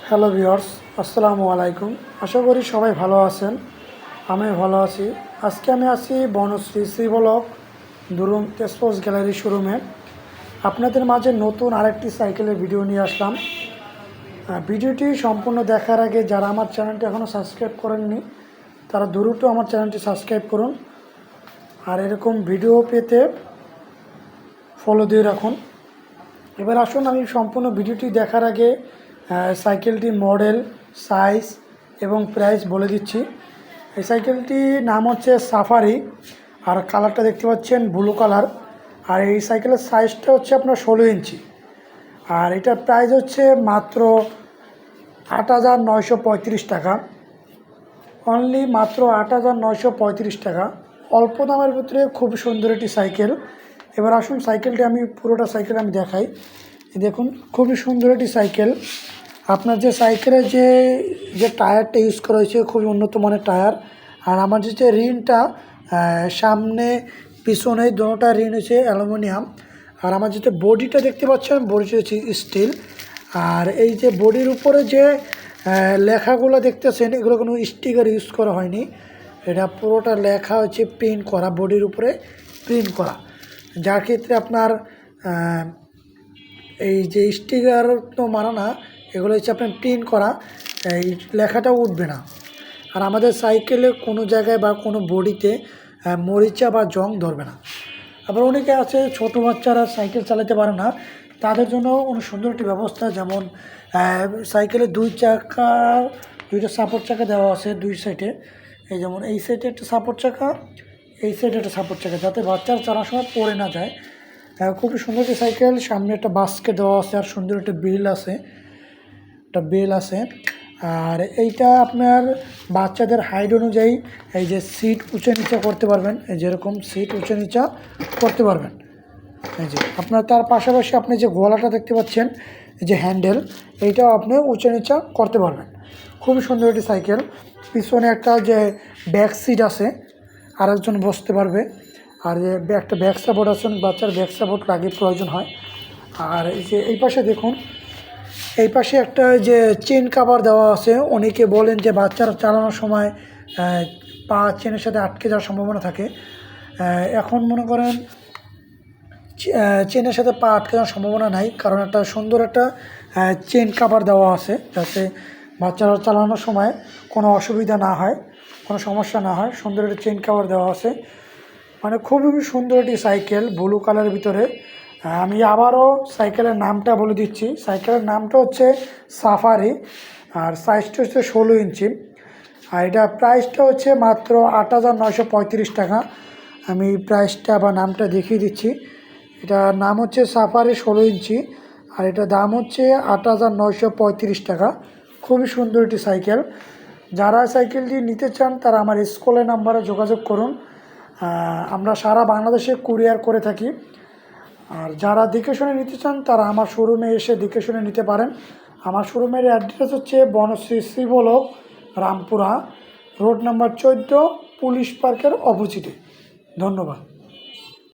Hello viewers, আসসালামু আলাইকুম। আশা করি সবাই ভালো আছেন। আমি ভালো আছি। আজকে আমি আছি বনশ্রী শ্রী ব্লক দুরুম স্পোর্টস গ্যালারি শোরুমে। আপনাদের মাঝে নতুন আরেকটি সাইকেলের ভিডিও নিয়ে আসলাম। ভিডিওটি সম্পূর্ণ দেখার আগে যারা আমার চ্যানেলটি এখনও সাবস্ক্রাইব করেননি তারা দ্রুত আমার চ্যানেলটি সাবস্ক্রাইব করুন, আর এরকম ভিডিও পেতে ফলো দিয়ে রাখুন। এবার আসুন আমি সম্পূর্ণ ভিডিওটি দেখার আগে সাইকেলটির মডেল, সাইজ এবং প্রাইস বলে দিচ্ছি। এই সাইকেলটির নাম হচ্ছে সাফারি, আর কালারটা দেখতে পাচ্ছেন ব্লু কালার। আর এই সাইকেলের সাইজটা হচ্ছে আপনার 16 ইঞ্চি, আর এটার প্রাইস হচ্ছে মাত্র 8,935 টাকা। অনলি মাত্র 8,935 টাকা, অল্প দামের ভিতরে খুব সুন্দর একটি সাইকেল। এবার আসুন সাইকেলটি আমি পুরোটা সাইকেল আমি দেখাই। দেখুন, খুবই সুন্দর একটি সাইকেল। আপনার যে সাইকেলের যে টায়ারটা ইউজ করা হয়েছে খুবই উন্নত মানের টায়ার। আর আমার যে রিনটা সামনে পিছনে দুটোটা রিন হচ্ছে অ্যালুমিনিয়াম। আর আমার যেটা বডিটা দেখতে পাচ্ছেন, বডিটা হচ্ছে স্টিল। আর এই যে বডির উপরে যে লেখাগুলো দেখতেছেন, এগুলো কোনো স্টিকার ইউজ করা হয়নি। এটা পুরোটা লেখা হচ্ছে প্রিন্ট করা, বডির উপরে প্রিন্ট করা, যার ক্ষেত্রে আপনার এই যে স্টিকার তো মারা না, এগুলো হচ্ছে আপনার প্রিন্ট করা, এই লেখাটা উঠবে না। আর আমাদের সাইকেলে কোনো জায়গায় বা কোনো বডিতে মরিচা বা জং ধরবে না। আবার অনেকে আছে ছোটো বাচ্চারা সাইকেল চালাতে পারে না, তাদের জন্য অনেক সুন্দর একটি ব্যবস্থা। যেমন সাইকেলে দুইটা সাপোর্ট চাকা দেওয়া আছে দুই সাইডে। এই যেমন এই সাইডে একটা সাপোর্ট চাকা, এই সাইডে একটা সাপোর্ট চাকা, যাতে বাচ্চারা চালানোর সময় পড়ে না যায়। খুবই সুন্দর একটি সাইকেল। সামনে একটা বাস্কেট দেওয়া আছে, আর সুন্দর একটা বেল আছে। আর এইটা আপনার বাচ্চাদের হাইট অনুযায়ী এই যে সিট উঁচা নিচা করতে পারবেন, এই যেরকম সিট উঁচা নিচা করতে পারবেন। এই যে আপনার তার পাশাপাশি আপনি যে গলাটা দেখতে পাচ্ছেন, এই যে হ্যান্ডেল, এইটাও আপনি উঁচা নিচা করতে পারবেন। খুবই সুন্দর একটি সাইকেল। পিছনে একটা যে ব্যাক সিট আছে, আরেকজন বসতে পারবে। আর যে একটা ব্যাক সাপোর্ট আছে, বাচ্চার ব্যাক সাপোর্ট লাগে, প্রয়োজন হয়। আর এই যে এই পাশে দেখুন, এই পাশে একটা যে চেন কাভার দেওয়া আছে। অনেকে বলেন যে বাচ্চারা চালানোর সময় পা চেনের সাথে আটকে যাওয়ার সম্ভাবনা থাকে। এখন মনে করেন চেনের সাথে পা আটকে যাওয়ার সম্ভাবনা নাই, কারণ একটা সুন্দর একটা চেন কাভার দেওয়া আছে, যাতে বাচ্চারা চালানোর সময় কোনো অসুবিধা না হয়, কোনো সমস্যা না হয়। সুন্দর একটা চেন কাভার দেওয়া আছে, মানে খুবই সুন্দর একটি সাইকেল ব্লু কালারের ভিতরে। আমি আবারও সাইকেলের নামটা বলে দিচ্ছি। সাইকেলের নামটা হচ্ছে সাফারি, আর সাইজটা হচ্ছে 16 ইঞ্চি। আর এটা প্রাইসটা হচ্ছে মাত্র 8,935 টাকা। আমি প্রাইসটা বা নামটা দেখিয়ে দিচ্ছি। এটার নাম হচ্ছে সাফারি 16 ইঞ্চি, আর এটার দাম হচ্ছে 8,935 টাকা। খুবই সুন্দর একটি সাইকেল। যারা সাইকেলটি নিতে চান তারা আমার স্কুলের নাম্বারে যোগাযোগ করুন। আমরা সারা বাংলাদেশে কুরিয়ার করে থাকি। আর যারা দেখে শুনে নিতে চান তারা আমার শোরুমে এসে দেখে শুনে নিতে পারেন। আমার শোরুমের অ্যাড্রেস হচ্ছে Banasree Shri block, Rampura road number 14, police পার্কের অপোজিটে। ধন্যবাদ।